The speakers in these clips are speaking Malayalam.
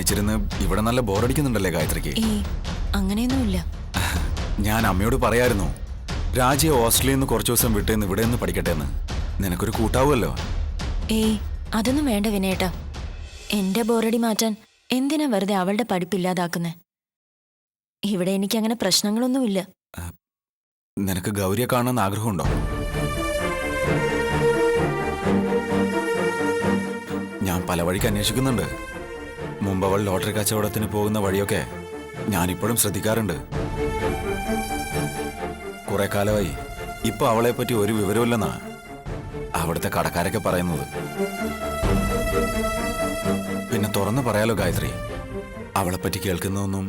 തനിച്ചിരുന്ന് ഇവിടെ നല്ല ബോറടിക്കുന്നുണ്ടല്ലേ ഗായത്രിക്ക്? അങ്ങനെയൊന്നുമില്ല. ഞാൻ അമ്മയോട് പറയായിരുന്നു രാജിയെ ഓസ്ട്രേലിയയിൽ നിന്ന് കുറച്ചു ദിവസം വിട്ടേന്ന് ഇവിടെ നിന്ന് പഠിക്കട്ടെ എന്ന്. നിനക്കൊരു കൂട്ടാവുമല്ലോ. അതൊന്നും വേണ്ട വിനയേട്ടാ. എന്റെ ബോറടി മാറ്റാൻ എന്തിനാ വെറുതെ അവളുടെ പഠിപ്പില്ലാതാക്കുന്നേ? ഇവിടെ എനിക്ക് അങ്ങനെ പ്രശ്നങ്ങളൊന്നുമില്ല. നിനക്ക് ഗൗരിയെ കാണണമെന്ന് ആഗ്രഹമുണ്ടോ? ഞാൻ പല വഴിക്ക് അന്വേഷിക്കുന്നുണ്ട്. മുമ്പ് അവൾ ലോട്ടറി കച്ചവടത്തിന് പോകുന്ന വഴിയൊക്കെ ഞാനിപ്പോഴും ശ്രദ്ധിക്കാറുണ്ട്. കുറെ കാലമായി ഇപ്പൊ അവളെ പറ്റി ഒരു വിവരമില്ലെന്നാ അവിടുത്തെ കടക്കാരൊക്കെ പറയുന്നത്. പിന്നെ തുറന്നു പറയാലോ ഗായത്രി, അവളെ പറ്റി കേൾക്കുന്നതൊന്നും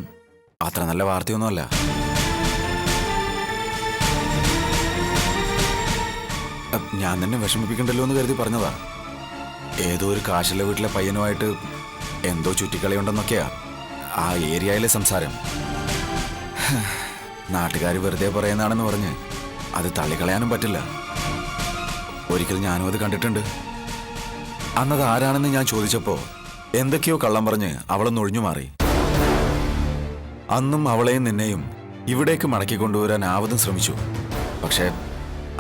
അത്ര നല്ല വാർത്തയൊന്നുമല്ല. ഞാൻ തന്നെ വിഷമിപ്പിക്കണ്ടല്ലോ എന്ന് കരുതി പറഞ്ഞതാ. ഏതോ ഒരു കാശിലെ വീട്ടിലെ പയ്യനുമായിട്ട് എന്തോ ചുറ്റിക്കളിയുണ്ടെന്നൊക്കെയാ ആ ഏരിയയിലെ സംസാരം. നാട്ടുകാർ വെറുതെ പറയുന്നതാണെന്ന് പറഞ്ഞ് അത് തള്ളിക്കളയാനും പറ്റില്ല. ഒരിക്കൽ ഞാനും അത് കണ്ടിട്ടുണ്ട്. അന്നത് ആരാണെന്ന് ഞാൻ ചോദിച്ചപ്പോ എന്തൊക്കെയോ കള്ളം പറഞ്ഞ് അവളൊന്ന് ഒഴിഞ്ഞു മാറി. അന്നും അവളെയും നിന്നെയും ഇവിടേക്ക് മടക്കി കൊണ്ടുവരാൻ ആവതും ശ്രമിച്ചു. പക്ഷെ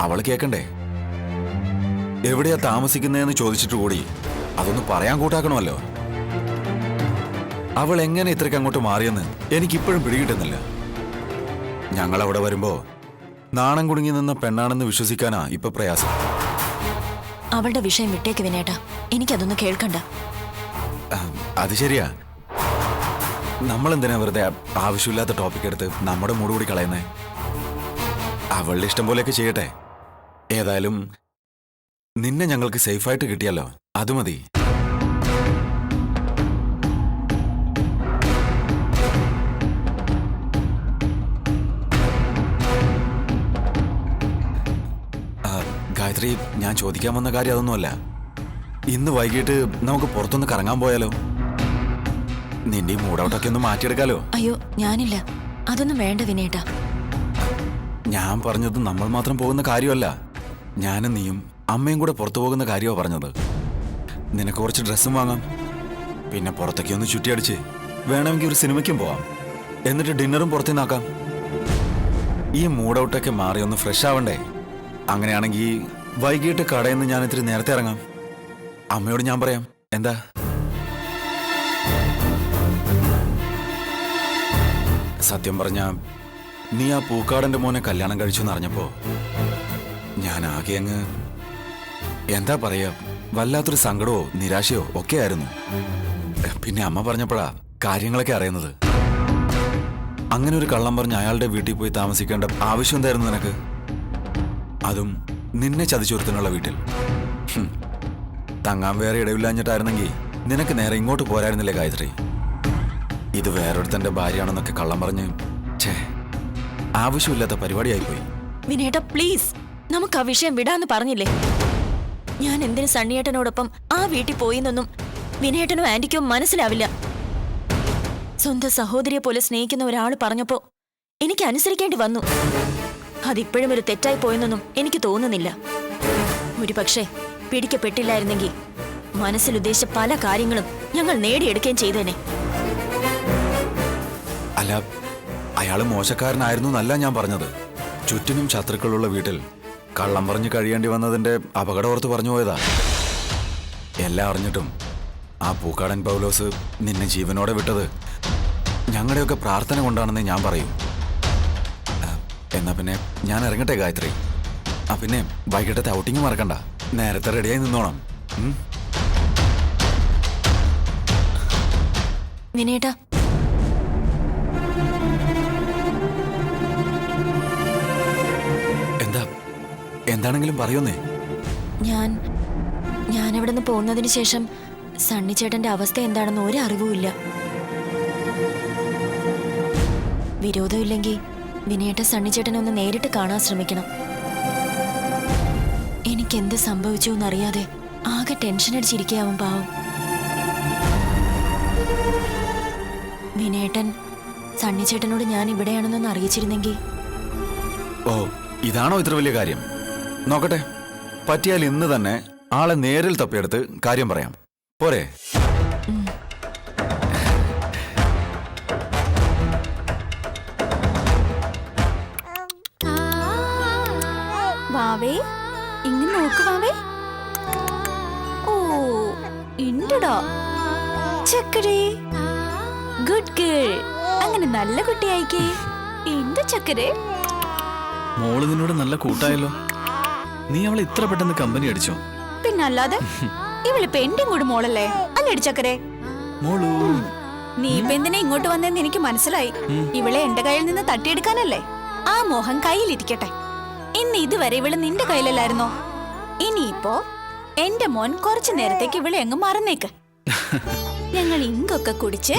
അവൾ കേൾക്കണ്ടേ? എവിടെയാ താമസിക്കുന്നതെന്ന് ചോദിച്ചിട്ട് കൂടി അതൊന്ന് പറയാൻ കൂട്ടാക്കണമല്ലോ. അവൾ എങ്ങനെ ഇത്രയ്ക്ക് അങ്ങോട്ട് മാറിയെന്ന് എനിക്കിപ്പോഴും പിടികിട്ടുന്നില്ല. ഞങ്ങൾ അവിടെ വരുമ്പോ നാണം കുടുങ്ങി നിന്ന പെണ്ണാണെന്ന് വിശ്വസിക്കാനാ ഇപ്പൊ പ്രയാസം. അവളുടെ വിഷയം വിട്ടേക്ക് വിനേട്ടാ, എനിക്കതൊന്ന് കേൾക്കണ്ട. അത് ശരിയാ. നമ്മൾ എന്തിനാ വെറുതെ ആവശ്യമില്ലാത്ത ടോപ്പിക് എടുത്ത് നമ്മുടെ മൂട് കൂടി കളയുന്നേ? അവളുടെ ഇഷ്ടം പോലെയൊക്കെ ചെയ്യട്ടെ. ഏതായാലും നിന്നെ ഞങ്ങൾക്ക് സേഫായിട്ട് കിട്ടിയല്ലോ, അത് മതി. ഗായത്രി, ഞാൻ ചോദിക്കാൻ വന്ന കാര്യം അതൊന്നുമല്ല. ഇന്ന് വൈകിട്ട് നമുക്ക് പുറത്തൊന്ന് കറങ്ങാൻ പോയാലോ? നിന്റെ ഈ മൂഡൌട്ടൊക്കെ ഒന്ന് മാറ്റിയെടുക്കാലോ? അയ്യോ, ഞാനില്ല. അതൊന്നും വേണ്ട വിനേട്ടാ. ഞാൻ പറഞ്ഞത് നമ്മൾ മാത്രം പോകുന്ന കാര്യമല്ല. ഞാനും നീയും അമ്മയും കൂടെ പുറത്തു പോകുന്ന കാര്യമാണ് പറഞ്ഞത്. നിനക്ക് കുറച്ച് ഡ്രസ്സും വാങ്ങാം. പിന്നെ പുറത്തൊക്കെ ഒന്ന് ചുറ്റിയടിച്ച് വേണമെങ്കിൽ ഒരു സിനിമയ്ക്കും പോവാം. എന്നിട്ട് ഡിന്നറും പുറത്തുനിന്നാക്കാം. ഈ മൂഡൌട്ടൊക്കെ മാറി ഒന്ന് ഫ്രഷ് ആവണ്ടേ? അങ്ങനെയാണെങ്കിൽ വൈകിട്ട് കടയിൽ നിന്ന് ഞാൻ ഇത്തിരി നേരത്തെ ഇറങ്ങാം. അമ്മയോട് ഞാൻ പറയാം. എന്താ? സത്യം പറഞ്ഞ നീ ആ പൂക്കാടന്റെ മോനെ കല്യാണം കഴിച്ചു എന്നറിഞ്ഞപ്പോ ഞാൻ ആകെ അങ്ങ് എന്താ പറയാ, വല്ലാത്തൊരു സങ്കടമോ നിരാശയോ ഒക്കെ ആയിരുന്നു. പിന്നെ അമ്മ പറഞ്ഞപ്പോഴാ കാര്യങ്ങളൊക്കെ അറിയുന്നത്. അങ്ങനെ ഒരു കള്ളം പറഞ്ഞ് അയാളുടെ വീട്ടിൽ പോയി താമസിക്കേണ്ട ആവശ്യം എന്തായിരുന്നു നിനക്ക്? അതും നിന്നെ ചതിച്ചൊരുത്തിനുള്ള വീട്ടിൽ. തങ്ങാൻ വേറെ ഇടവില്ലാഞ്ഞിട്ടായിരുന്നെങ്കിൽ നിനക്ക് നേരെ ഇങ്ങോട്ട് പോരായിരുന്നില്ലേ ഗായത്രി? ഇത് വേറൊരുത്തന്റെ ഭാര്യയാണെന്നൊക്കെ കള്ളം പറഞ്ഞ് ആവശ്യമില്ലാത്ത പരിപാടിയായിപ്പോയി. വിനേട്ട പ്ലീസ്, നമുക്ക് ആ വിഷയം വിടാന്ന് പറഞ്ഞില്ലേ? ഞാൻ എന്തിനു സണ്ണിയേട്ടനോടൊപ്പം ആ വീട്ടിൽ പോയിന്നൊന്നും വിനേട്ടനോ ആന്റിക്കോ മനസ്സിലാവില്ല. സ്വന്തം സഹോദരിയെ പോലെ സ്നേഹിക്കുന്ന ഒരാൾ പറഞ്ഞപ്പോ എനിക്ക് അനുസരിക്കേണ്ടി വന്നു. അതിപ്പോഴും ഒരു തെറ്റായി പോയെന്നൊന്നും എനിക്ക് തോന്നുന്നില്ല. ഒരു പക്ഷേ പിടിക്കപ്പെട്ടില്ലായിരുന്നെങ്കിൽ മനസ്സിലുദ്ദേശിച്ച പല കാര്യങ്ങളും ഞങ്ങൾ നേടിയെടുക്കുകയും ചെയ്തേനെ. അല്ല, അയാള് മോശക്കാരനായിരുന്നു എന്നല്ല ഞാൻ പറഞ്ഞത്. ചുറ്റിനും ശത്രുക്കളുള്ള വീട്ടിൽ കള്ളം പറഞ്ഞു കഴിയേണ്ടി വന്നതിന്റെ അപകടം ഓർത്ത് പറഞ്ഞു പോയതാ. എല്ലാം അറിഞ്ഞിട്ടും ആ പൂക്കാടൻ പൗലോസ് നിന്നെ ജീവനോടെ വിട്ടത് ഞങ്ങളുടെയൊക്കെ പ്രാർത്ഥന കൊണ്ടാണെന്ന് ഞാൻ പറയൂ. എന്നാ പിന്നെ ഞാൻ ഇറങ്ങട്ടെ ഗായത്രി. പിന്നെ വൈകിട്ടത്തെ ഔട്ടിങ് മറക്കണ്ട. നേരത്തെ റെഡിയായി നിന്നോണം. വിനേട്ടാ, എന്താണെങ്കിലും പറയൂന്നേ. ഞാൻ അവിടെ നിന്ന് പോകുന്നതിന് ശേഷം സണ്ണിച്ചേട്ടന്റെ അവസ്ഥ എന്താണെന്ന് ഒരു അറിവുമില്ല. വിരോധമില്ലെങ്കിൽ വിനേട്ട സണ്ണിച്ചേട്ടനെ ഒന്ന് നേരിട്ട് കാണാൻ ശ്രമിക്കണം. എനിക്കെന്ത് സംഭവിച്ചു എന്നറിയാതെ ആകെ ടെൻഷൻ അടിച്ചിരിക്കാവും പാവം. വിനേട്ടൻ സണ്ണിച്ചേട്ടനോട് ഞാൻ ഇവിടെയാണെന്നൊന്ന് അറിയിച്ചിരുന്നെങ്കിൽ. ഓ, ഇതാണോ ഇത്ര വലിയ കാര്യം? നോക്കട്ടെ, പറ്റിയാൽ ഇന്ന് തന്നെ ആളെ നേരിൽ തപ്പിയെടുത്ത് കാര്യം പറയാം. പോരെ? വാവേ ഇങ്ങ് നോക്ക് വാവേ. ഓ ഇണ്ടടാ ചക്കരേ, ഗുഡ് ഗേൾ. അങ്ങനെ നല്ല കുട്ടിയായിക്കേ. എന്ത് ചക്കരേ? മോള് നിന്നോട് നല്ല കൂട്ടായല്ലോ. നീ അവളെ ഇത്ര പെട്ടെന്ന് കമ്പനി അടിച്ചോ? പിന്നല്ലാതെ ഇവളിപ്പോ എന്റെ കൂടെ മോളല്ലേ അല്ലേടി ചക്കരേ? മോളൂ, നീ ഇപ്പൊ എന്തിനാ ഇങ്ങോട്ട് വന്നതെന്ന് എനിക്ക് മനസ്സിലായി. ഇവളെ എന്റെ കയ്യിൽ നിന്ന് തട്ടിയെടുക്കാനല്ലേ? ആ മോഹം കയ്യിലിരിക്കട്ടെ. ഇന്ന് ഇതുവരെ ഇവള് നിന്റെ കയ്യിലല്ലായിരുന്നോ? ഇനിയിപ്പോ എന്റെ മോൻ കുറച്ചു നേരത്തേക്ക് ഇവളെ അങ്ങ് മറന്നേക്ക്. ഞങ്ങൾ ഇങ്കൊക്കെ കുടിച്ച്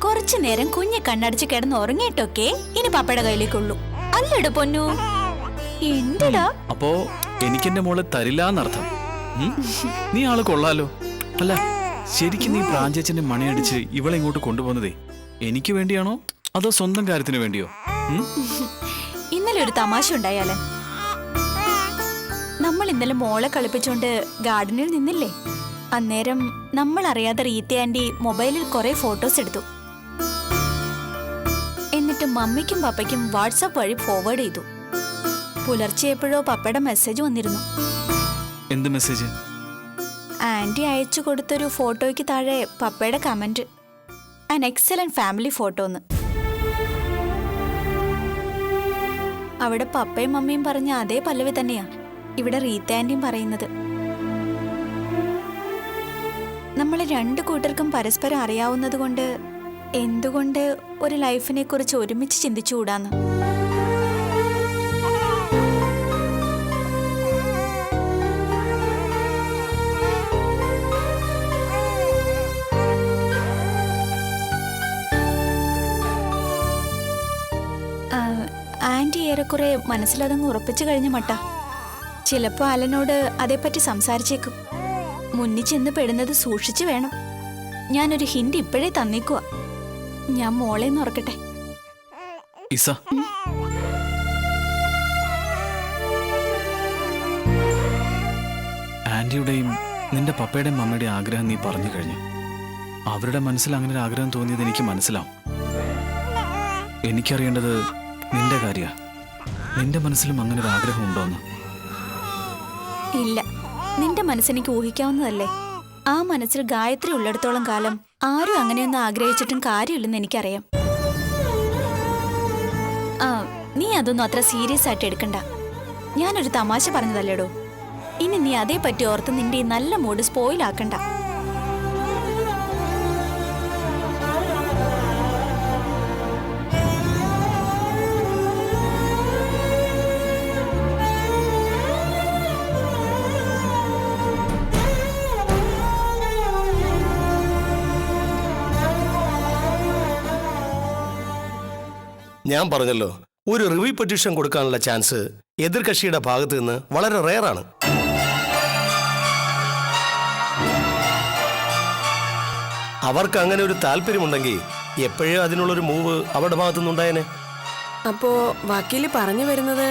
കുറച്ചു നേരം കുഞ്ഞെ കണ്ണടച്ച് കിടന്ന് ഉറങ്ങിയിട്ടൊക്കെ ഇനി പപ്പയുടെ കയ്യിലേക്കുള്ളൂ. അല്ലട പൊന്നു. എന്തിടാ? അപ്പോ എനിക്കെന്റെ മോളെ തരില്ലാന്നർത്ഥം. നീ ആള് കൊള്ളാലോ. അല്ല, ശരിക്കും നീ പ്രാഞ്ചേച്ചന്റെ മണിയടിച്ച് ഇവളെ ഇങ്ങോട്ട് കൊണ്ടുപോകുന്നതേ എനിക്ക് വേണ്ടിയാണോ അതോ സ്വന്തം കാര്യത്തിന് വേണ്ടിയോ? ഇന്നലെ ഒരു തമാശ ഉണ്ടായാലേ. നമ്മൾ ഇന്നലെ മോളെ കളിപ്പിച്ചോണ്ട് ഗാർഡനിൽ നിന്നില്ലേ? അന്നേരം നമ്മൾ അറിയാതെ റീത്ത ആന്റി മൊബൈലിൽ കുറെ ഫോട്ടോസ് എടുത്തു. എന്നിട്ട് മമ്മിക്കും പപ്പയ്ക്കും വാട്സാപ്പ് വഴി ഫോർവേഡ് ചെയ്തു. പുലർച്ചെ എപ്പോഴോ പപ്പയുടെ മെസ്സേജ് വന്നിരുന്നു. എന്ത് മെസ്സേജ്? ആന്റി അയച്ചു കൊടുത്തൊരു ഫോട്ടോയ്ക്ക് താഴെ പപ്പയുടെ കമന്റ്, ആൻ എക്സലന്റ് ഫാമിലി ഫോട്ടോന്ന്. അവിടെ പപ്പയും മമ്മിയും പറഞ്ഞ അതേ പല്ലവി തന്നെയാ ഇവിടെ റീത്ത ആന്റിയും പറയുന്നത്. നമ്മൾ രണ്ടു കൂട്ടർക്കും പരസ്പരം അറിയാവുന്നത് കൊണ്ട് എന്തുകൊണ്ട് ഒരു ലൈഫിനെ കുറിച്ച് ഒരുമിച്ച് ചിന്തിച്ചുകൂടാന്ന്. ആന്റി ഏറെക്കുറെ മനസ്സിലതങ്ങ് ഉറപ്പിച്ചു കഴിഞ്ഞ മട്ട. ചിലപ്പോ അലനോട് അതേപ്പറ്റി സംസാരിച്ചേക്കും. മുന്നിൽ ചെന്ന് പെടുന്നത് സൂക്ഷിച്ചു വേണം. ഞാനൊരു ഹിന്റ് ഇപ്പോഴേ തന്നേക്കുവാ. ഞാൻ മോളെ ഉറക്കട്ടെ. ഇസ, ആന്റിയുടെയും നിന്റെ പപ്പയുടെയും മമ്മയുടെയും ആഗ്രഹം നീ പറഞ്ഞു കഴിഞ്ഞു. അവരുടെ മനസ്സിൽ അങ്ങനെ ഒരു ആഗ്രഹം തോന്നിയത് എനിക്ക് മനസ്സിലാവും. എനിക്കറിയേണ്ടത് നിന്റെ കാര്യ. നിന്റെ മനസ്സിലും അങ്ങനെ ഒരു ആഗ്രഹം ഉണ്ടോന്ന്? ഇല്ല, നിന്റെ മനസ്സെനിക്ക് ഊഹിക്കാവുന്നതല്ലേ. ആ മനസ്സിൽ ഗായത്രി ഉള്ളിടത്തോളം കാലം ആരും അങ്ങനെയൊന്നും ആഗ്രഹിച്ചിട്ടും കാര്യമില്ലെന്ന് എനിക്കറിയാം. നീ അതൊന്നും അത്ര സീരിയസ് ആയിട്ട് എടുക്കണ്ട. ഞാനൊരു തമാശ പറഞ്ഞതല്ലേടോ. ഇനി നീ അതേപ്പറ്റി ഓർത്ത് നിന്റെ ഈ നല്ല മൂഡ് സ്പോയിൽ ആക്കണ്ട. ഞാൻ പറഞ്ഞല്ലോ, ഒരു റിവ്യൂ പെറ്റീഷൻ കൊടുക്കാനുള്ള ചാൻസ് എതിർകക്ഷിയുടെ ഭാഗത്ത് നിന്ന് വളരെ റെയറാണ്. അവർക്ക് അങ്ങനെ ഒരു താല്പര്യമുണ്ടെങ്കിൽ എപ്പോഴും അതിനുള്ളൊരു മൂവ് അവരുടെ ഭാഗത്തു നിന്നുണ്ടായേനെ. അപ്പോ വക്കീല് പറഞ്ഞു വരുന്നത്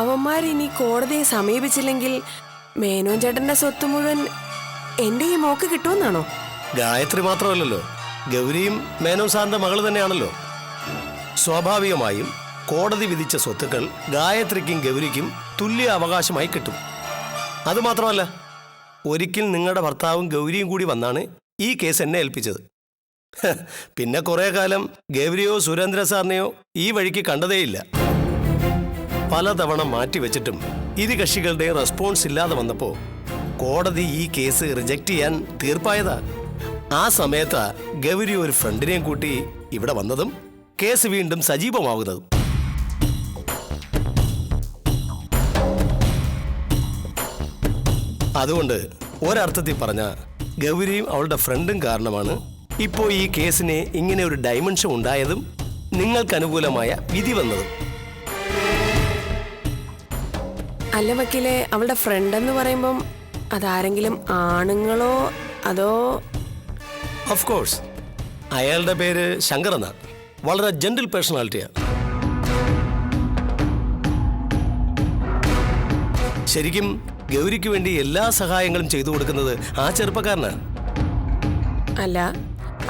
അവന്മാരിനി കോടതിയെ സമീപിച്ചില്ലെങ്കിൽ മേനോൻ ചേട്ടന്റെ സ്വത്ത് മുഴുവൻ എന്റെ ഈ മോക്ക് കിട്ടുമെന്നാണോ? ഗായത്രി മാത്രമല്ലല്ലോ, ഗൗരിയും മേനോൻ സാറിന്റെ മകള് തന്നെയാണല്ലോ. സ്വാഭാവികമായും കോടതി വിധിച്ച സ്വത്തുക്കൾ ഗായത്രിക്കും ഗൗരിക്കും തുല്യ അവകാശമായി കിട്ടും. അതുമാത്രമല്ല, ഒരിക്കൽ നിങ്ങളുടെ ഭർത്താവും ഗൗരിയും കൂടി വന്നാണ് ഈ കേസ് എന്നെ ഏൽപ്പിച്ചത്. പിന്നെ കുറേ കാലം ഗൗരിയോ സുരേന്ദ്ര സാറിനെയോ ഈ വഴിക്ക് കണ്ടതേയില്ല. പലതവണ മാറ്റിവെച്ചിട്ടും ഇരു കക്ഷികളുടെ റെസ്പോൺസ് ഇല്ലാതെ വന്നപ്പോൾ കോടതി ഈ കേസ് റിജക്റ്റ് ചെയ്യാൻ തീർപ്പായതാ. ആ സമയത്താ ഗൗരി ഒരു ഫ്രണ്ടിനെയും കൂട്ടി ഇവിടെ വന്നതും കേസ് വീണ്ടും സജീവമാകുന്നതും. അതുകൊണ്ട് ഒരർത്ഥത്തിൽ പറഞ്ഞ ഗൗരിയും അവളുടെ ഫ്രണ്ടും കാരണമാണ് ഇപ്പോൾ ഈ കേസിന് ഇങ്ങനെ ഒരു ഡൈമെൻഷൻ ഉണ്ടായതും നിങ്ങൾക്ക് അനുകൂലമായ വിധി വന്നതും. അല്ല വക്കീലെ, അവളുടെ ഫ്രണ്ട് എന്ന് പറയുമ്പം അതാരെങ്കിലും ആണുങ്ങളോ അതോ? ഓഫ് കോഴ്സ്, അയാളുടെ പേര് ശങ്കർ എന്നാണ്. വളരെ ജെന്റിൽ പേഴ്സണാലിറ്റിയാണ്. ശരിക്കും ഗൗരിക്ക് വേണ്ടി എല്ലാ സഹായങ്ങളും ചെയ്തു കൊടുക്കുന്നത് ആ ചെറുപ്പക്കാരനാണ്. അല്ല,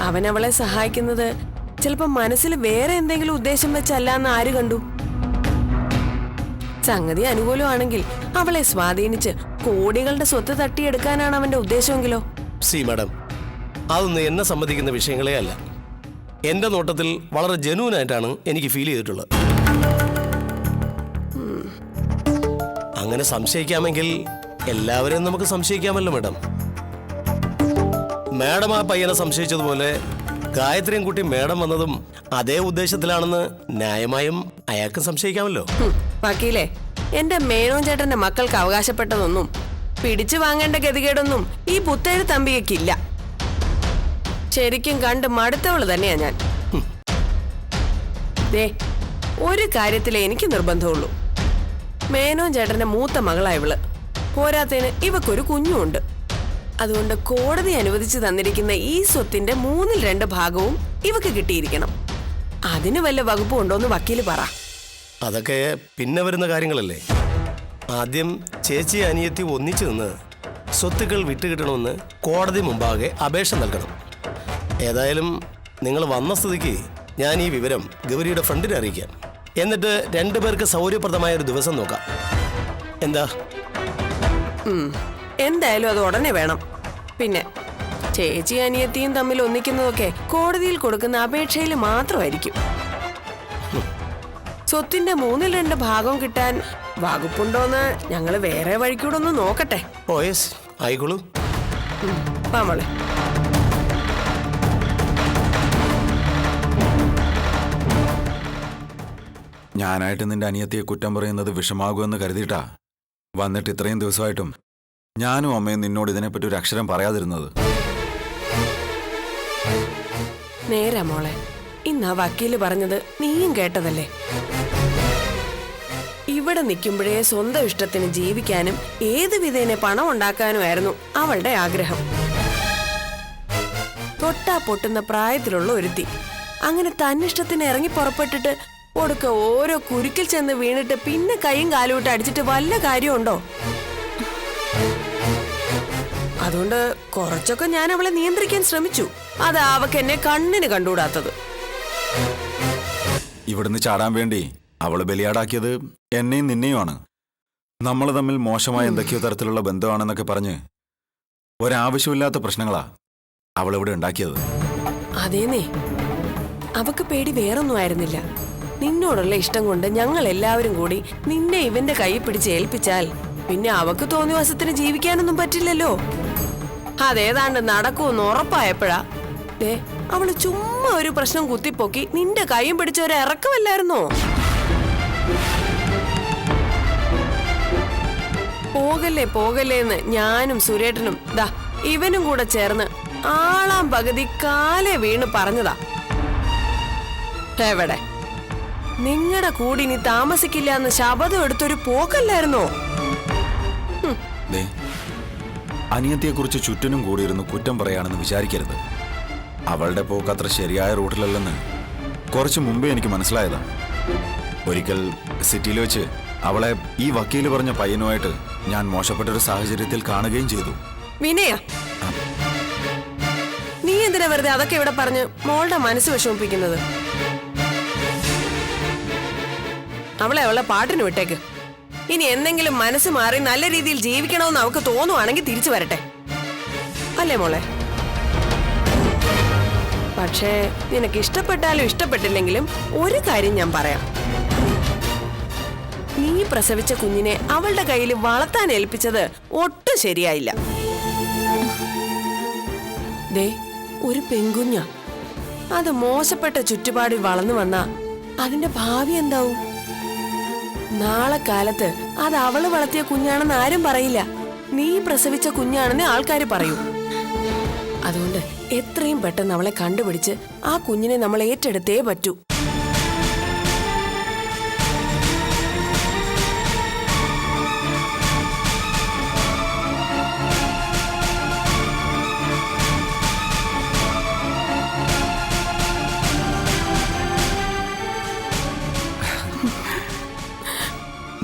അവൻ അവളെ സഹായിക്കുന്നത് ചിലപ്പോൾ മനസ്സിൽ വേറെ എന്തെങ്കിലും ഉദ്ദേശം വെച്ചല്ല എന്ന് ആര് കണ്ടു? സംഗതി അനുകൂലമാണെങ്കിൽ അവളെ സ്വാധീനിച്ച് കോടികളുടെ സ്വത്ത് തട്ടിയെടുക്കാനാണ് അവന്റെ ഉദ്ദേശമെങ്കിലോ? സി മാഡം, അതൊന്നും എന്നെ സംബന്ധിക്കുന്ന വിഷയങ്ങളേ അല്ല. എന്റെ നോട്ടത്തിൽ വളരെ ജനുവനായിട്ടാണ് എനിക്ക് ഫീൽ ചെയ്തിട്ടുള്ളത്. അങ്ങനെ സംശയിക്കാമെങ്കിൽ എല്ലാവരെയും നമുക്ക് സംശയിക്കാമല്ലോ മാഡം. മാഡം ആ പയ്യനെ സംശയിച്ചതുപോലെ ഗായത്രിയും കുട്ടി മാഡം വന്നതും അതേ ഉദ്ദേശത്തിലാണെന്ന് ന്യായമായും അയാൾക്ക് സംശയിക്കാമല്ലോ. വക്കീലേ, എന്റെ മേനോൻ ചേട്ടന്റെ മക്കൾക്ക് അവകാശപ്പെട്ടതൊന്നും പിടിച്ചു വാങ്ങേണ്ട ഗതികേടൊന്നും ഈ പുത്തേഴ് തമ്പിയക്കില്ല. ശരിക്കും കണ്ട് മടുത്തവള് തന്നെയാ ഞാൻ. ദേ, ഒരു കാര്യത്തിലേ എനിക്ക് നിർബന്ധമുള്ളൂ. മേനോൻ ചേട്ടന്റെ മൂത്ത മകളാ ഇവള്. പോരാത്തതിന് ഇവക്കൊരു കുഞ്ഞുമുണ്ട്. അതുകൊണ്ട് കോടതി അനുവദിച്ചു തന്നിരിക്കുന്ന ഈ സ്വത്തിന്റെ 2/3 ഭാഗവും ഇവക്ക് കിട്ടിയിരിക്കണം. അതിന് വല്ല വകുപ്പും ഉണ്ടോന്ന് വക്കീല് പറ. അതൊക്കെ പിന്നെ വരുന്ന കാര്യങ്ങളല്ലേ. ആദ്യം ചേച്ചി അനിയത്തി ഒന്നിച്ചു നിന്ന് സ്വത്തുക്കൾ വിട്ടുകിട്ടണമെന്ന് കോടതി മുമ്പാകെ അപേക്ഷ നൽകണം. ഏതായാലും നിങ്ങൾ വന്ന സ്ഥിതിക്ക് ഞാൻ ഈ വിവരം ഗൗരിയുടെ ഫ്രണ്ടിനെ അറിയിക്കാം. എന്നിട്ട് 2 പേർക്ക് സൗകര്യപ്രദമായ ഒരു ദിവസം നോക്കാം. എന്താ? എന്തായാലും അത് ഉടനെ വേണം. പിന്നെ ചേച്ചി അനിയത്തിയും തമ്മിൽ ഒന്നിക്കുന്നതൊക്കെ കോടതിയിൽ കൊടുക്കുന്ന അപേക്ഷയിൽ മാത്രമായിരിക്കും. സ്വത്തിന്റെ 2/3 ഭാഗം കിട്ടാൻ വകുപ്പുണ്ടോന്ന് ഞങ്ങൾ വേറെ വഴിക്കൂടെ ഒന്ന് നോക്കട്ടെ. ഓ യെസ്, ആയിക്കോളൂ. പാമോളെ. ഞാനായിട്ട് നിന്റെ അനിയത്തിയെ കുറ്റം പറയുന്നത് വിഷമാകുമെന്ന് കരുതിയിട്ടാ വന്നിട്ട് ഇത്രയും ദിവസമായിട്ടും ഞാനും അമ്മയും നിന്നോട് ഇതിനെപ്പറ്റി ഒരു അക്ഷരം പറയാതിരുന്നത്. നേരാ മോളെ, ഇന്ന് ആ വക്കീല് പറഞ്ഞത് നീയും കേട്ടതല്ലേ. ഇവിടെ നിൽക്കുമ്പോഴേ സ്വന്തം ഇഷ്ടത്തിന് ജീവിക്കാനും ഏത് വിധേനെ പണം ഉണ്ടാക്കാനുമായിരുന്നു അവളുടെ ആഗ്രഹം. തൊട്ടാ പൊട്ടുന്ന പ്രായത്തിലുള്ള ഒരുത്തി അങ്ങനെ തന്നിഷ്ടത്തിന് ഇറങ്ങി പുറപ്പെട്ടിട്ട് ഒടുക്ക ഓരോ കുരുക്കിൽ ചെന്ന് വീണിട്ട് പിന്നെ കൈയും കാലും ഇട്ട് അടിച്ചിട്ട് വല്ല കാര്യമുണ്ടോ? അതുകൊണ്ട് കുറച്ചൊക്കെ ഞാൻ അവളെ നിയന്ത്രിക്കാൻ ശ്രമിച്ചു. അതാ അവക്ക് എന്നെ കണ്ണിന് കണ്ടുകൂടാത്തത്. ഇവിടുന്ന് ചാടാൻ വേണ്ടി അവള് ബലിയാടാക്കിയത് എന്നെയും നിന്നെയുമാണ്. നമ്മൾ തമ്മിൽ മോശമായ എന്തൊക്കെയോ തരത്തിലുള്ള ബന്ധമാണെന്നൊക്കെ പറഞ്ഞ് ഒരാവശ്യമില്ലാത്ത പ്രശ്നങ്ങളാ അവളിവിടെ ഉണ്ടാക്കിയത്. അതേന്നേ, അവക്ക് പേടി വേറൊന്നും ആയിരുന്നില്ല. നിന്നോടുള്ള ഇഷ്ടം കൊണ്ട് ഞങ്ങൾ എല്ലാവരും കൂടി നിന്നെ ഇവന്റെ കൈ പിടിച്ച് ഏൽപ്പിച്ചാൽ പിന്നെ അവക്ക് തോന്നിയ വശത്തിന് ജീവിക്കാനൊന്നും പറ്റില്ലല്ലോ. അതേതാണ്ട് നടക്കുമെന്ന് ഉറപ്പായപ്പോഴാ അവള് ചുമ്മാ ഒരു പ്രശ്നം കുത്തിപ്പൊക്കി നിന്റെ കൈയും പിടിച്ചൊരു ഇറക്കമല്ലായിരുന്നോ? പോകല്ലേ പോകല്ലേന്ന് ഞാനും സുരേട്ടനും ദാ ഇവനും കൂടെ ചേർന്ന് ആളാം പകുതി കാലേ വീണ് പറഞ്ഞതാ. എവിടെ നിങ്ങളുടെ കൂടി ഇനി താമസിക്കില്ല എന്ന് ശപഥം എടുത്തൊരു പോക്കല്ലായിരുന്നോ? അനിയത്തിയെക്കുറിച്ച് ചുറ്റിനും കൂടിയിരുന്ന് കുറ്റം പറയാണെന്ന് വിചാരിക്കരുത്. അവളുടെ പോക്ക് അത്ര ശരിയായ റൂട്ടിലല്ലെന്ന് കുറച്ച് മുമ്പേ എനിക്ക് മനസ്സിലായതാ. ഒരിക്കൽ സിറ്റിയിൽ വെച്ച് അവളെ ഈ വക്കീല് പറഞ്ഞ പയ്യനുമായിട്ട് ഞാൻ മോശപ്പെട്ടൊരു സാഹചര്യത്തിൽ കാണുകയും ചെയ്തു. വിനയ, നീ എന്തിനാ വെറുതെ അതൊക്കെ ഇവിടെ പറഞ്ഞ് മോളുടെ മനസ്സ് വിഷമിപ്പിക്കുന്നത്? അവളെ പാട്ടിന് വിട്ടേക്ക്. ഇനി എന്തെങ്കിലും മനസ്സ് മാറി നല്ല രീതിയിൽ ജീവിക്കണമെന്ന് അവൾക്ക് തോന്നുവാണെങ്കിൽ തിരിച്ചു വരട്ടെ, അല്ലേ മോളെ? പക്ഷേ നിനക്ക് ഇഷ്ടപ്പെട്ടാലും ഇഷ്ടപ്പെട്ടില്ലെങ്കിലും ഒരു കാര്യം ഞാൻ പറയാം. നീ പ്രസവിച്ച കുഞ്ഞിനെ അവളുടെ കയ്യിൽ വളർത്താൻ ഏൽപ്പിച്ചത് ഒട്ടും ശരിയായില്ല. ദേ, ഒരു പെൺകുഞ്ഞ അത് മോശപ്പെട്ട ചുറ്റുപാടിൽ വളർന്നു വന്ന അതിന്റെ ഭാവി എന്താവും? നാളെ കാലത്ത് അത് അവള് വളർത്തിയ കുഞ്ഞാണെന്ന് ആരും പറയില്ല. നീ പ്രസവിച്ച കുഞ്ഞാണെന്ന് ആൾക്കാർ പറയൂ. അതുകൊണ്ട് എത്രയും പെട്ടെന്ന് അവളെ കണ്ടുപിടിച്ച് ആ കുഞ്ഞിനെ നമ്മൾ ഏറ്റെടുത്തേ പറ്റൂ.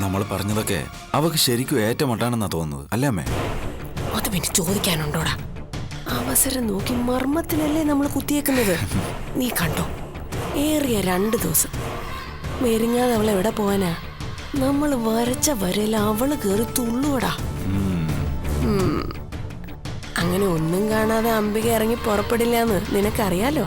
നമ്മൾ പറഞ്ഞതൊക്കെ അവക്ക് ശരിക്കും ഏറ്റമട്ടാണെന്നാ തോന്നുന്നത്, അല്ലേ അമ്മേ? അത് പിന്നെ ചോദിക്കാനുണ്ടോടാ? അവസരം നോക്കി മർമ്മത്തിലല്ലേ നമ്മൾ കുത്തിയേക്കുന്നത്. നീ കണ്ടോ, ഏറിയ 2 ദിവസം മെരിങ്ങാതെ അവൾ എവിടെ പോവാനാ? നമ്മൾ വരച്ച വരയിൽ അവള് കേറി തുള്ളുവടാ. അങ്ങനെ ഒന്നും കാണാതെ അംബിക ഇറങ്ങി പുറപ്പെടില്ലാന്ന് നിനക്കറിയാലോ.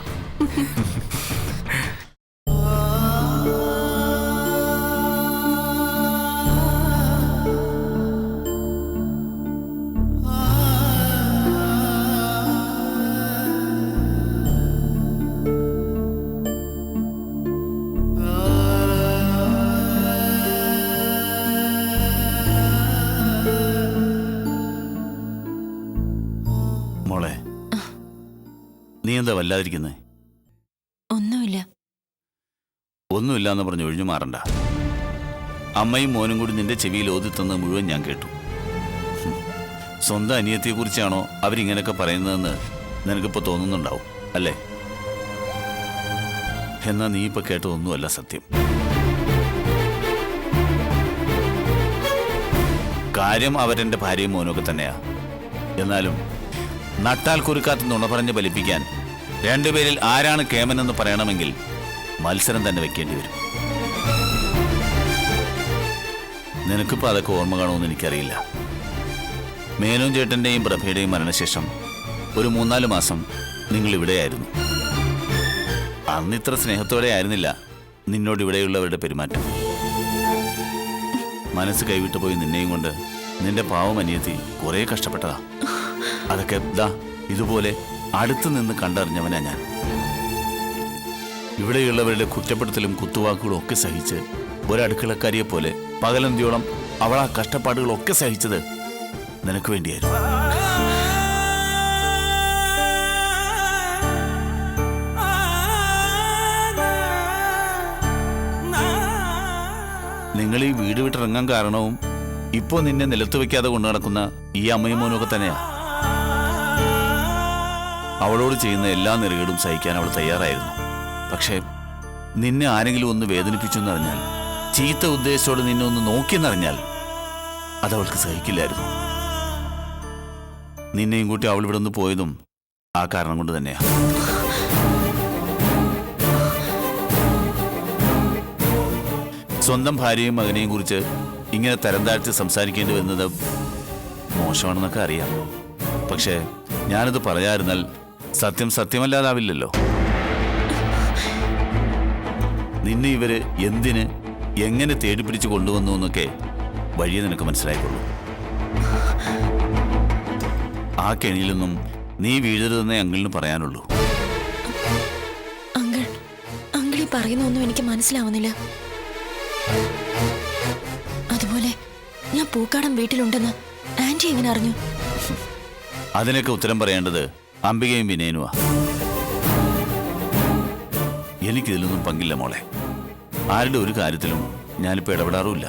മോളെ, നീ എന്താ വല്ലാതിരിക്കുന്നേ? ഒന്നുമില്ല. ഒന്നുമില്ല എന്ന് പറഞ്ഞ് ഒഴിഞ്ഞു മാറണ്ട. അമ്മയും മോനും കൂടി നിന്റെ ചെവിയിൽ ഓതിത്തന്നത് മുഴുവൻ ഞാൻ കേട്ടു. സ്വന്തം അനിയത്തെക്കുറിച്ചാണോ അവരിങ്ങനെയൊക്കെ പറയുന്നതെന്ന് നിനക്കിപ്പോൾ തോന്നുന്നുണ്ടാവും അല്ലേ? എന്നാ നീ ഇപ്പൊ കേട്ടതൊന്നുമല്ല സത്യം. കാര്യം അവരെന്റെ ഭാര്യയും മോനൊക്കെ തന്നെയാ. എന്നാലും നട്ടാൽ കുറുക്കാത്ത നുണ പറഞ്ഞ് ഫലിപ്പിക്കാൻ രണ്ടുപേരിൽ ആരാണ് കേമനെന്ന് പറയണമെങ്കിൽ മത്സരം തന്നെ വെക്കേണ്ടി വരും. നിനക്കിപ്പോൾ അതൊക്കെ ഓർമ്മ കാണുമെന്ന് എനിക്കറിയില്ല. മേനോൻ ചേട്ടൻ്റെയും പ്രഭയുടെയും മരണശേഷം ഒരു 3-4 മാസം നിങ്ങൾ ഇവിടെയായിരുന്നു. അന്ന് ഇത്ര സ്നേഹത്തോടെ ആയിരുന്നില്ല നിന്നോട് ഇവിടെയുള്ളവരുടെ പെരുമാറ്റം. മനസ്സ് കൈവിട്ടു പോയി നിന്നെയും കൊണ്ട് നിന്റെ പാവം അനിയത്തി കുറേ കഷ്ടപ്പെട്ടതാ. അതൊക്കെ ഇതുപോലെ അടുത്തു നിന്ന് കണ്ടറിഞ്ഞവനാ ഞാൻ. ഇവിടെയുള്ളവരുടെ കുറ്റപ്പെടുത്തലും കുത്തുവാക്കുകളും ഒക്കെ സഹിച്ച് ഒരടുക്കളക്കാരിയെ പോലെ പകലന്തിയോളം അവൾ ആ കഷ്ടപ്പാടുകളൊക്കെ സഹിച്ചത് നിനക്ക് വേണ്ടിയായിരുന്നു. നിങ്ങൾ ഈ വീട് വിട്ടിറങ്ങാൻ കാരണവും ഇപ്പോ നിന്നെ നിലത്ത് വെക്കാതെ കൊണ്ടു നടക്കുന്ന ഈ അമ്മയും മോനും ഒക്കെ തന്നെയാ. അവളോട് ചെയ്യുന്ന എല്ലാ നെറുകേടും സഹിക്കാൻ അവൾ തയ്യാറായിരുന്നു. പക്ഷേ നിന്നെ ആരെങ്കിലും ഒന്ന് വേദനിപ്പിച്ചു എന്നറിഞ്ഞാൽ, ചീത്ത ഉദ്ദേശത്തോട് നിന്നെ ഒന്ന് നോക്കിയെന്നറിഞ്ഞാൽ അതവൾക്ക് സഹിക്കില്ലായിരുന്നു. നിന്നെയും കൂട്ടി അവൾ ഇവിടെ നിന്ന് പോയതും ആ കാരണം കൊണ്ട് തന്നെയാ. സ്വന്തം ഭാര്യയും മകനെയും കുറിച്ച് ഇങ്ങനെ തരം താഴ്ത്തി സംസാരിക്കേണ്ടി വരുന്നത് മോശമാണെന്നൊക്കെ അറിയാം. പക്ഷേ ഞാനത് പറയാതിരുന്നാൽ സത്യം സത്യമല്ലാതാവില്ലല്ലോ. നിന്നെ ഇവര് എന്തിന് എങ്ങനെ തേടിപ്പിടിച്ച് കൊണ്ടുവന്നു എന്നൊക്കെ വഴിയെ നിനക്ക് മനസ്സിലായിക്കൊള്ളൂ. ആ കെണിയിലൊന്നും നീ വീഴരുതെന്നേ അങ്കിളിന് പറയാനുള്ളൂ. അങ്കിളി പറയുന്നൊന്നും എനിക്ക് മനസ്സിലാവുന്നില്ല. അതുപോലെ ഞാൻ പൂക്കാടൻ വീട്ടിലുണ്ടെന്ന് ആന്റി എങ്ങനെ അറിഞ്ഞു? അതിനൊക്കെ ഉത്തരം പറയേണ്ടത് അംബികയും വിനയനുമാ. എനിക്കിതിലൊന്നും പങ്കില്ല മോളെ. ആരുടെ ഒരു കാര്യത്തിലും ഞാനിപ്പോൾ ഇടപെടാറുമില്ല.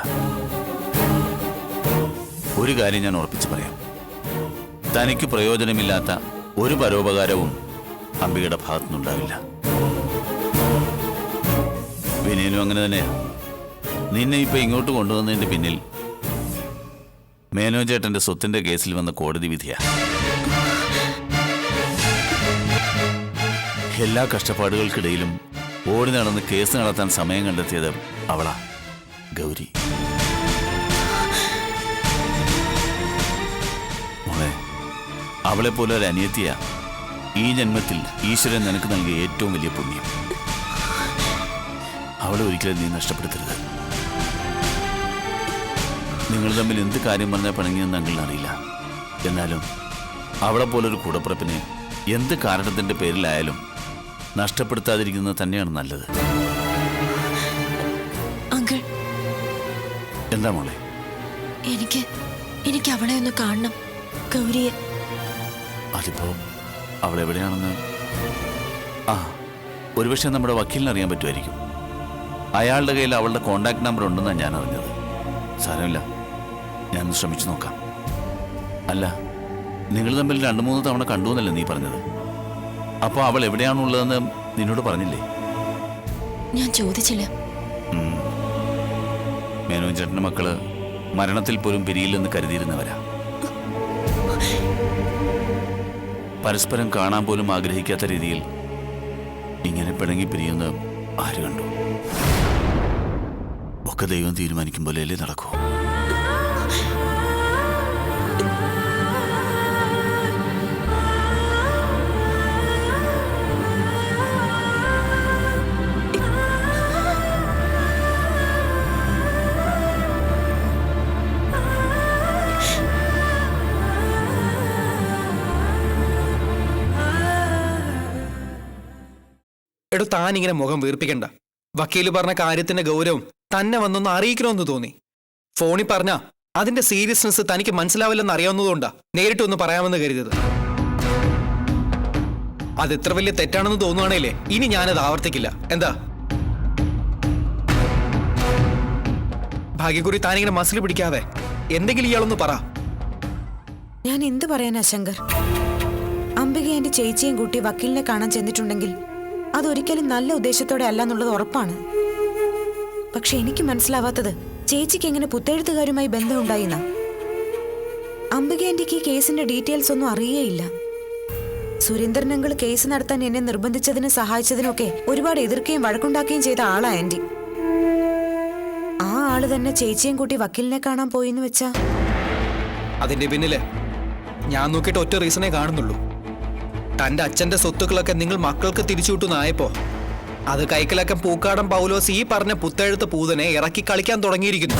ഒരു കാര്യം ഞാൻ ഉറപ്പിച്ച് പറയാം, തനിക്ക് പ്രയോജനമില്ലാത്ത ഒരു പരോപകാരവും അംബികയുടെ ഭാഗത്തുനിന്നുണ്ടാവില്ല. വിനയനും അങ്ങനെ തന്നെയാ. നിന്നെ ഇപ്പൊ ഇങ്ങോട്ട് കൊണ്ടുവന്നതിന്റെ പിന്നിൽ മേനോൻ ചേട്ടന്റെ സ്വത്തിന്റെ കേസിൽ വന്ന കോടതി വിധിയാ. എല്ലാ കഷ്ടപ്പാടുകൾക്കിടയിലും ഓടി നടന്ന് കേസ് നടത്താൻ സമയം കണ്ടെത്തിയത് അവളാ, ഗൗരി. മോളെ, അവളെപ്പോലെ ഒരു അനിയത്തിയാ ഈ ജന്മത്തിൽ ഈശ്വരൻ നിനക്ക് നൽകിയ ഏറ്റവും വലിയ പുണ്യം. അവളെ ഒരിക്കലും നീ നഷ്ടപ്പെടുത്തരുത്. നിങ്ങൾ തമ്മിൽ എന്ത് കാര്യം പറഞ്ഞാൽ പിണങ്ങിയെന്ന് അങ്കിളിനറിയില്ല. എന്നാലും അവളെപ്പോലൊരു കൂടപ്പിറപ്പിനെ എന്ത് കാരണത്തിൻ്റെ പേരിലായാലും നഷ്ടപ്പെടുത്താതിരിക്കുന്നത് തന്നെയാണ് നല്ലത്. അങ്കിൾ, എന്താ മോളെ? എനിക്ക് അവളെ ഒന്ന് കാണണം, ഗൗരിയെ. അതിപ്പോ അവളെവിടെയാണെന്ന് ഒരുപക്ഷെ നമ്മുടെ വക്കീലിന് അറിയാൻ പറ്റുമായിരിക്കും. അയാളുടെ കയ്യിൽ അവളുടെ കോണ്ടാക്ട് നമ്പർ ഉണ്ടെന്നാണ് ഞാൻ അറിഞ്ഞത്. സാരമില്ല, ഞാൻ ശ്രമിച്ചു നോക്കാം. അല്ല, നിങ്ങൾ തമ്മിൽ 2-3 തവണ കണ്ടു എന്നല്ലേ നീ പറഞ്ഞത്? അപ്പോൾ അവൾ എവിടെയാണുള്ളതെന്ന് നിന്നോട് പറഞ്ഞില്ലേ? ഞാൻ ചോദിച്ചില്ല. മേനോൻ ചേട്ടൻ്റെ മക്കള് മരണത്തിൽ പോലും പിരിയില്ലെന്ന് കരുതിയിരുന്നവരാ. പരസ്പരം കാണാൻ പോലും ആഗ്രഹിക്കാത്ത രീതിയിൽ ഇങ്ങനെ പിണങ്ങി പിരിയുന്ന ആര് കണ്ടു? ഒക്കെ ദൈവം തീരുമാനിക്കും പോലെയല്ലേ നടക്കൂ. എടോ, താൻ ഇങ്ങനെ മുഖം വീർപ്പിക്കണ്ട. വക്കീല് പറഞ്ഞ കാര്യത്തിന്റെ ഗൗരവം തന്നെ വന്നൊന്ന് അറിയിക്കണമെന്ന് തോന്നി. ഫോണിൽ പറഞ്ഞ അതിന്റെ സീരിയസ്നെസ് തനിക്ക് മനസ്സിലാവില്ലെന്ന് അറിയാവുന്നതുകൊണ്ടാ നേരിട്ടൊന്ന് പറയാമെന്ന് കരുതിയത്. അത് എത്ര വലിയ തെറ്റാണെന്ന് തോന്നുവാണേലേ ഇനി ഞാനത് ആവർത്തിക്കില്ല. എന്താ ഭാഗ്യക്കുറി, താനിങ്ങനെ മസിൽ പിടിക്കാതെ എന്തെങ്കിലും ഇയാളൊന്ന് പറ. ഞാൻ എന്ത് പറയാനാ ശങ്കർ? അംബിക എന്റെ ചേച്ചിയും കൂട്ടി വക്കീലിനെ കാണാൻ ചെന്നിട്ടുണ്ടെങ്കിൽ അതൊരിക്കലും നല്ല ഉദ്ദേശത്തോടെ അല്ല എന്നുള്ളത് ഉറപ്പാണ്. പക്ഷെ എനിക്ക് മനസ്സിലാവാത്തത് ചേച്ചിക്ക് എങ്ങനെ പുത്തെഴുത്തുകാരുമായി ബന്ധമുണ്ടായിന്ന. അംബിക ആന്റിക്ക് ഈ കേസിന്റെ ഡീറ്റെയിൽസ് ഒന്നും അറിയേയില്ല. സുരേന്ദ്രനങ്ങൾ കേസ് നടത്താൻ എന്നെ നിർബന്ധിച്ചതിനും സഹായിച്ചതിനൊക്കെ ഒരുപാട് എതിർക്കുകയും വഴക്കുണ്ടാക്കുകയും ചെയ്ത ആളാ ആന്റി. ആ ആള് തന്നെ ചേച്ചിയും കൂട്ടി വക്കീലിനെ കാണാൻ പോയിന്ന് വെച്ചാ അതിന്റെ പിന്നില് ഞാൻ നോക്കിയിട്ട് ഒറ്റ റീസണേ കാണുന്നുള്ളൂ. തന്റെ അച്ഛന്റെ സ്വത്തുക്കളൊക്കെ നിങ്ങൾ മക്കൾക്ക് തിരിച്ചുവിട്ടുന്നായപ്പോ അത് കൈക്കലക്കം പൂക്കാടൻ പൗലോസ് ഈ പറഞ്ഞ പുത്തെഴുത്ത് പൂതനെ ഇറക്കി കളിക്കാൻ തുടങ്ങിയിരിക്കുന്നു.